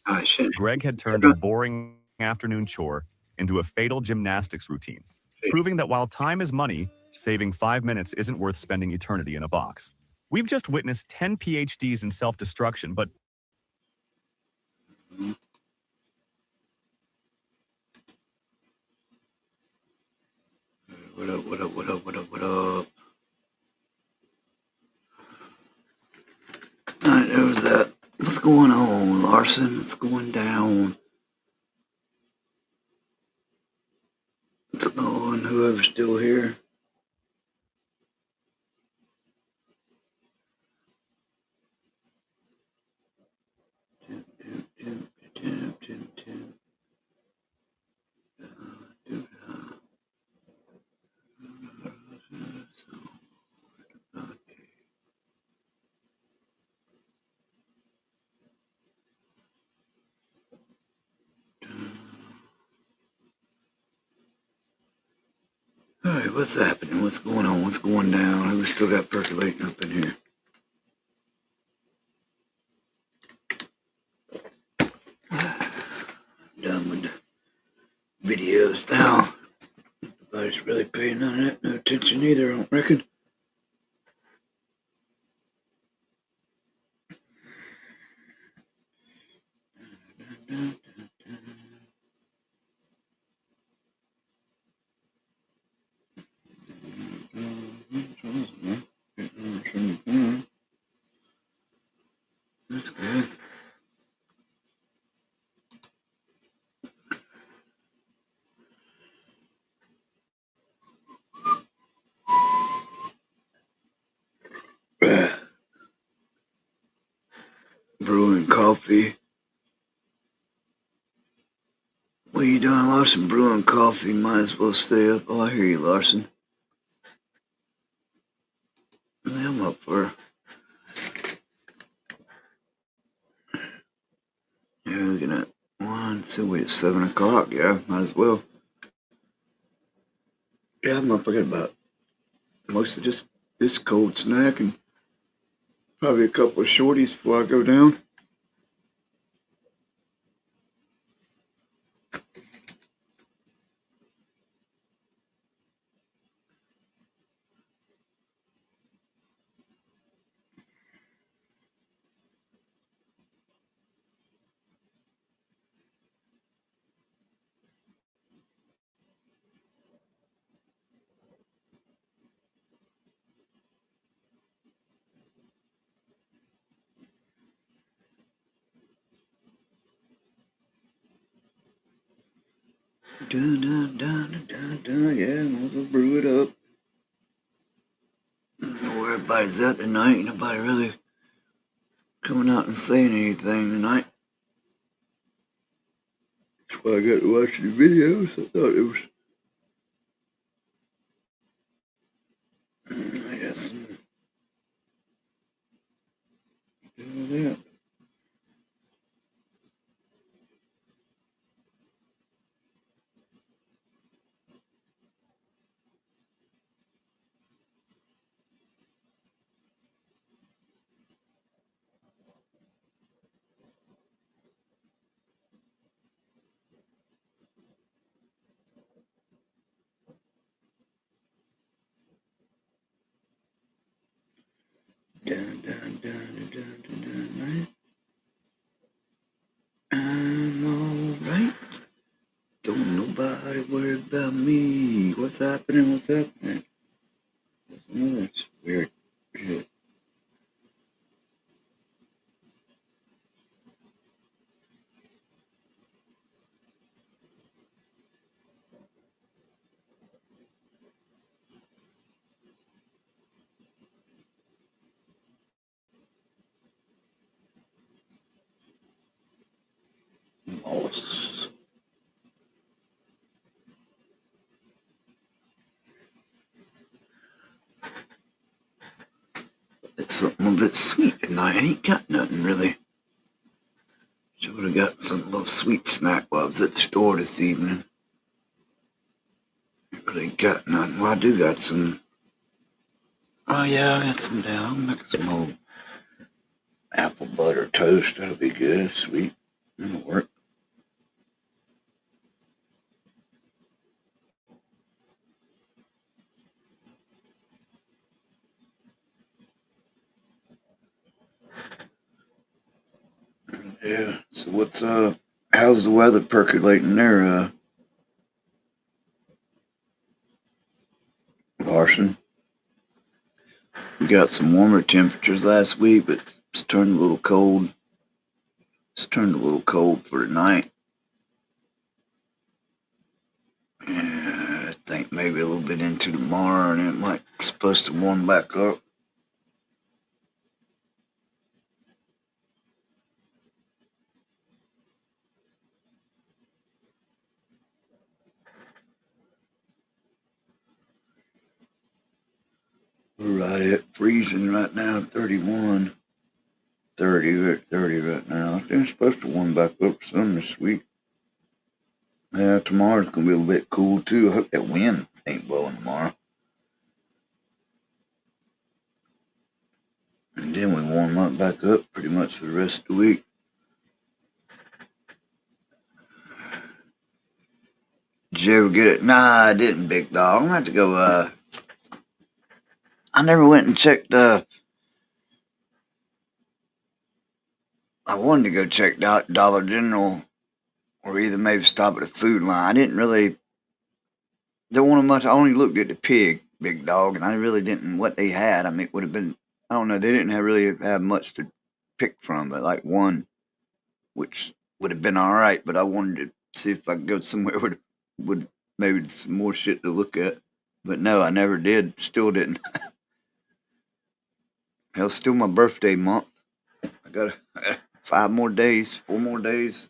Oh, shit. Greg had turned a boring afternoon chore into a fatal gymnastics routine, proving that while time is money, saving 5 minutes isn't worth spending eternity in a box. We've just witnessed 10 PhDs in self-destruction, but What up, what up, what up, what up, what up? Alright, there was that. What's going on, Larson? What's going down? What's going on, whoever's still here? Alright, what's happening? What's going on? What's going down? Who's still got percolating up in here? Done with the videos now. Nobody's really paying none of that, no attention either, I don't reckon. That's good. Brewing coffee. What are you doing, Larson? Brewing coffee. Might as well stay up. Oh, I hear you, Larson. Yeah, I'm up for. Yeah, looking at 1, 2, wait, 7 o'clock. Yeah, might as well. Yeah, I'm up. I got about most of just this cold snack and probably a couple of shorties before I go down. Dun, dun, dun, dun, dun, yeah, might as well brew it up. I don't know where everybody's at tonight. Ain't nobody really coming out and saying anything tonight. That's why I got to watch the videos. I thought it was. I guess. Do that. Dun, dun, dun, dun, dun, dun, right? I'm alright. Don't nobody worry about me. What's happening? What's happening? There's another weird shit. Moss. It's something a bit sweet tonight. I ain't got nothing really. Should have got some little sweet snack while I was at the store this evening. Ain't really got nothing. Well, I do got some Oh yeah, I got some down. I'm making some old apple butter toast. That'll be good. Sweet. That'll work. Yeah. So what's how's the weather percolating there, Larson? We got some warmer temperatures last week, but it's turned a little cold. It's turned a little cold for tonight. Yeah, I think maybe a little bit into tomorrow, and it might supposed to warm back up. We're right at freezing right now, 31. 30, we're at 30 right now. I think it's supposed to warm back up some this week. Yeah, tomorrow's gonna be a little bit cool too. I hope that wind ain't blowing tomorrow. And then we warm up back up pretty much for the rest of the week. Did you ever get it? Nah, I didn't, big dog. I'm gonna have to go, I never went and checked, I wanted to go check out Dollar General or either maybe stop at a Food Line. I didn't really, there wasn't much. I only looked at the pig, big dog, and I really didn't, what they had. I mean, it would have been, I don't know, they didn't really have much to pick from, but like one, which would have been all right, but I wanted to see if I could go somewhere with maybe some more shit to look at. But no, I never did. Still didn't. Hell, still my birthday month. I got 5 more days, 4 more days.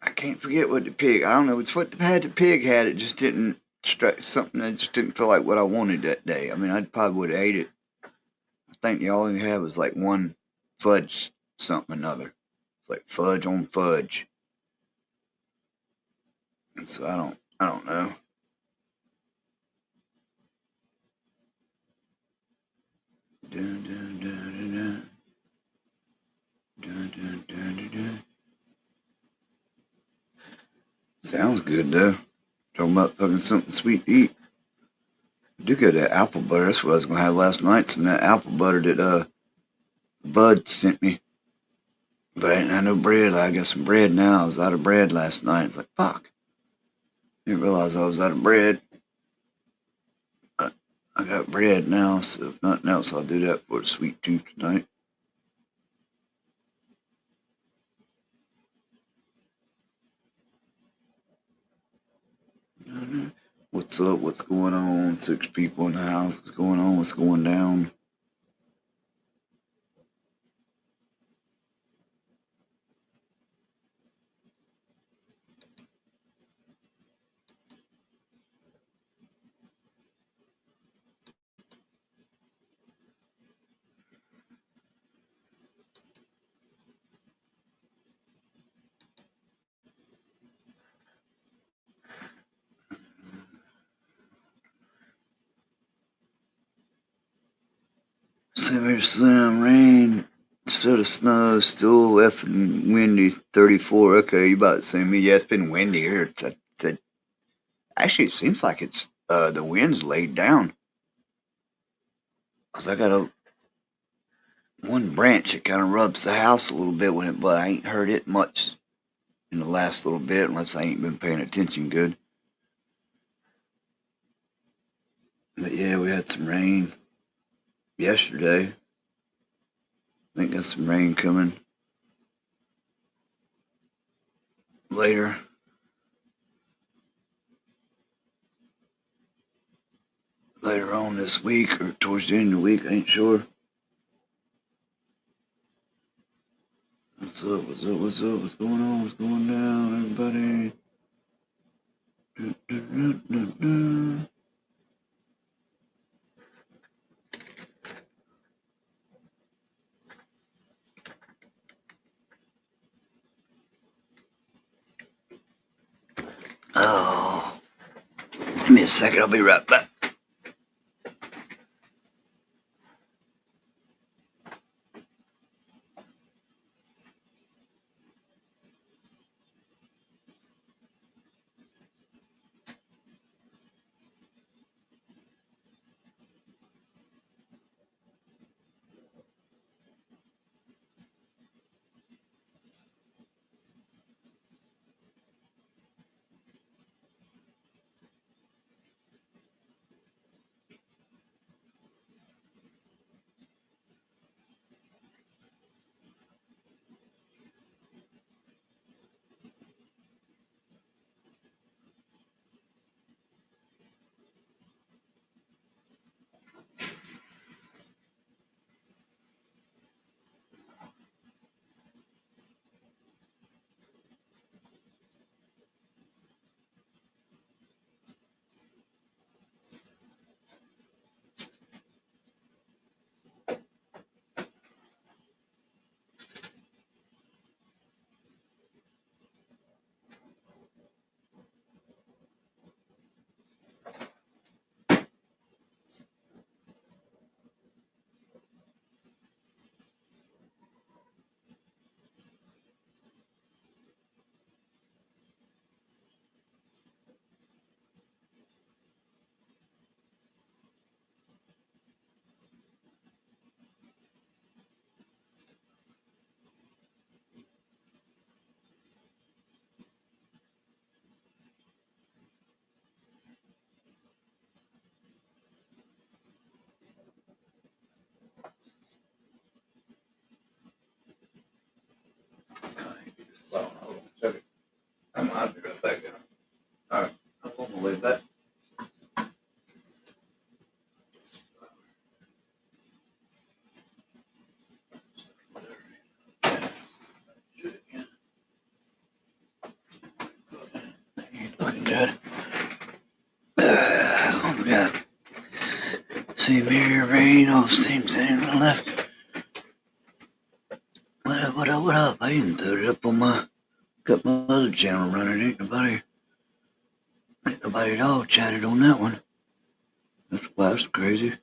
I can't forget what the pig. I don't know. It's what the pig had. It just didn't strike something that just didn't feel like what I wanted that day. I mean, I probably would have ate it. I think the only had was like one fudge something or another, like fudge on fudge. And so I don't know. Dun, dun, dun, dun, dun, dun, dun, dun, dun. Sounds good though. Talking about fucking something sweet to eat. I do get that apple butter. That's what I was gonna have last night. Some of that apple butter that Bud sent me. But I didn't have no bread. I got some bread now. I was out of bread last night. It's like fuck. Didn't realize I was out of bread. But I got bread now, so if nothing else, I'll do that for the sweet tooth tonight. What's up? What's going on? 6 people in the house. What's going on? What's going down? Slim rain instead of snow, still effing windy. 34. Okay, you about to say me? Yeah, it's been windy here. Actually, it seems like it's the wind's laid down. Cause I got one branch that kind of rubs the house a little bit with it, but I ain't heard it much in the last little bit unless I ain't been paying attention good. But yeah, we had some rain yesterday. I think got some rain coming later. Later on this week or towards the end of the week, I ain't sure. What's up? What's up? What's up? What's going on? What's going down, everybody? Do, do, do, do, do. a second, I'll be right back. I'll be right back. All right, I'm on my way back. Looking good. What we got? Same here, rain. Oh, same on the left. What up? I even put it up on got my other channel running. Ain't nobody at all chatted on that one. That's crazy.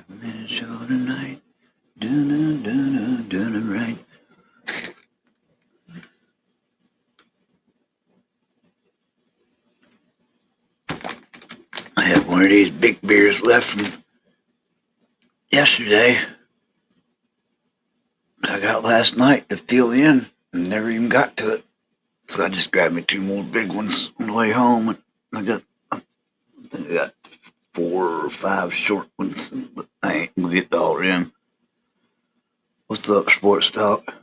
Man, show tonight. Done it right. I had one of these big beers left from yesterday. I got last night to fill in and never even got to it. So I just grabbed me 2 more big ones on the way home. And I think I got 4 or 5 short ones, but I ain't gonna get all in. What's up, Sports Talk?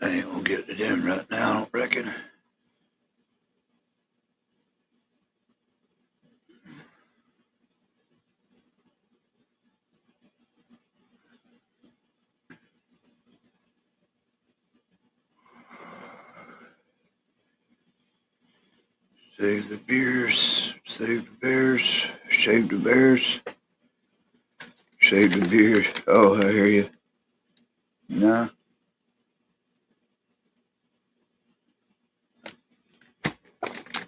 I ain't gonna get it in right now, I don't reckon. Save the beers, save the bears, save the bears, save the beers. Oh, I hear you. Nah.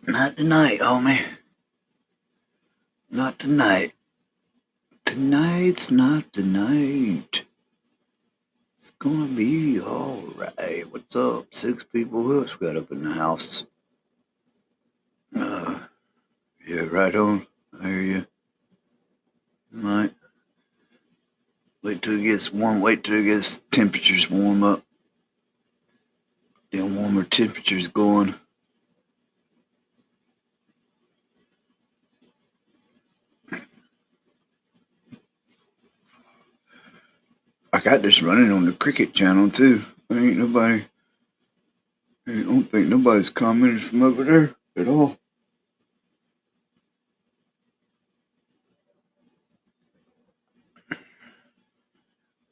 Not tonight, homie. Not tonight. Tonight's not the night. It's gonna be alright. What's up? 6 people. Who else got up in the house? Yeah, right on. I hear you. Might. Wait till it gets warm. Wait till it gets temperatures warm up. Then warmer temperatures going. I got this running on the Cricket channel too. I don't think nobody's commented from over there at all.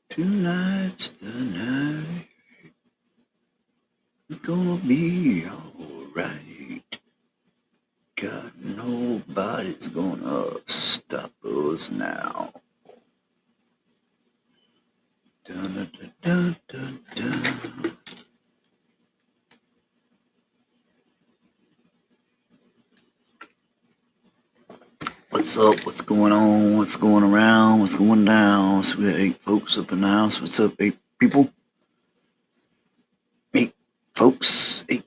Tonight's the night. It's gonna be alright. Got nobody What is going on? Stop us now. Dun, dun, dun, dun, dun. What's up? What's going on? What's going around? What's going down? So we got 8 folks up in the house. What's up, 8 people? 8 folks. 8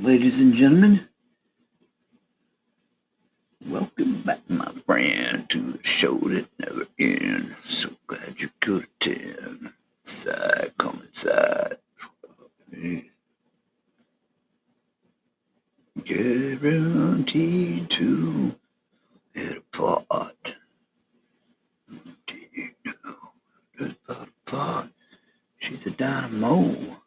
ladies and gentlemen. Welcome back, my friend, to the show that never ends. So glad you could attend. Inside, come inside. Guaranteed to hit apart. Apart. She's a dynamo.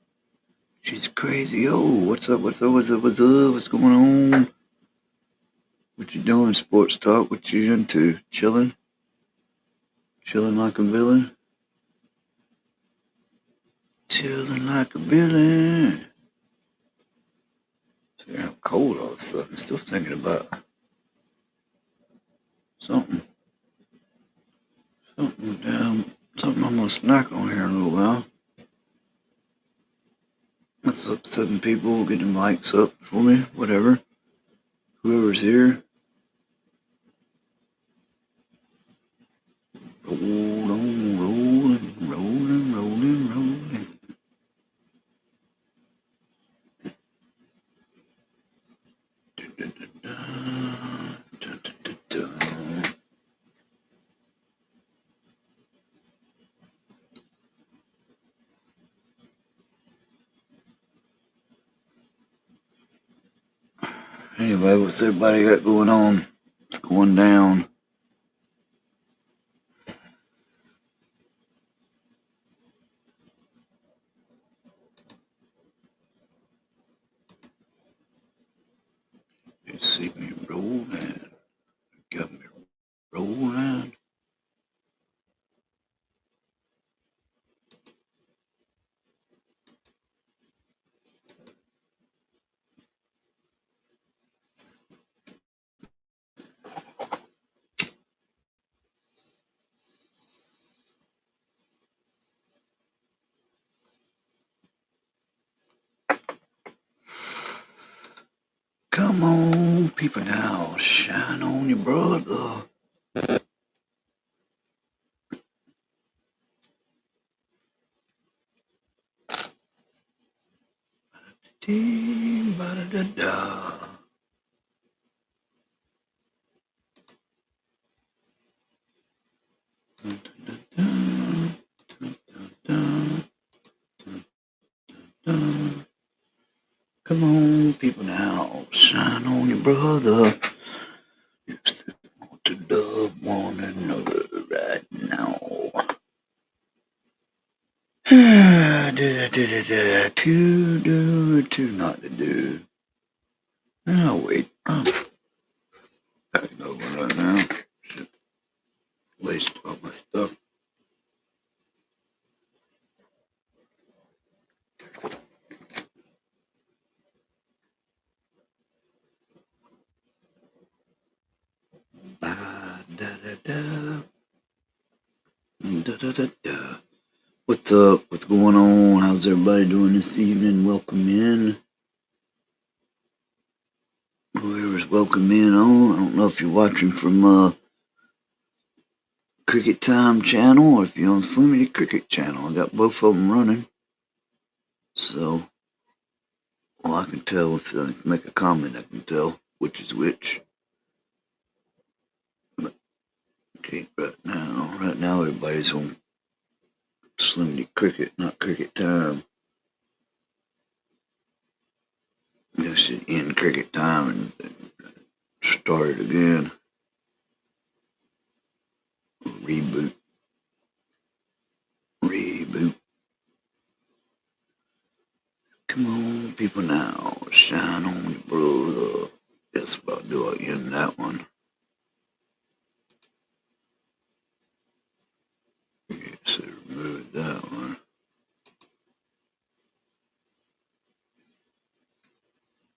She's crazy. Oh, what's up? What's up? What's up? What's up? What's going on? What you doing? Sports talk? What you into? Chilling? Chilling like a villain? Chilling like a villain. I'm cold all of a sudden. Still thinking about something. Something I'm gonna snack on here in a little while. What's up, 7 people? Get them likes up for me. Whatever. Whoever's here. Roll on, rolling, rolling, rolling, rolling. Anyway, what's everybody got going on? What's going down? You see me rolling. Got me rolling. Come on, people now, shine on your brother. Ba-da-da-da. Come on, people now, shine on your brother. You still want to love one another right now. To do, to not to do. Oh, wait, I'm packing over right now. Shit. Waste all my stuff. Da-da-da. Da-da-da-da. What's up? What's going on? How's everybody doing this evening? Welcome in. Whoever's welcome in on. I don't know if you're watching from Cricket Time channel or if you're on Slimity Cricket channel. I got both of them running. So, well, I can tell if I make a comment, I can tell which is which. But, okay, right now everybody's on Slimity Cricket, not Cricket Time. I should end Cricket Time and start it again. Reboot. Come on, people now, shine on your brother. That's what I'll do. I'll end that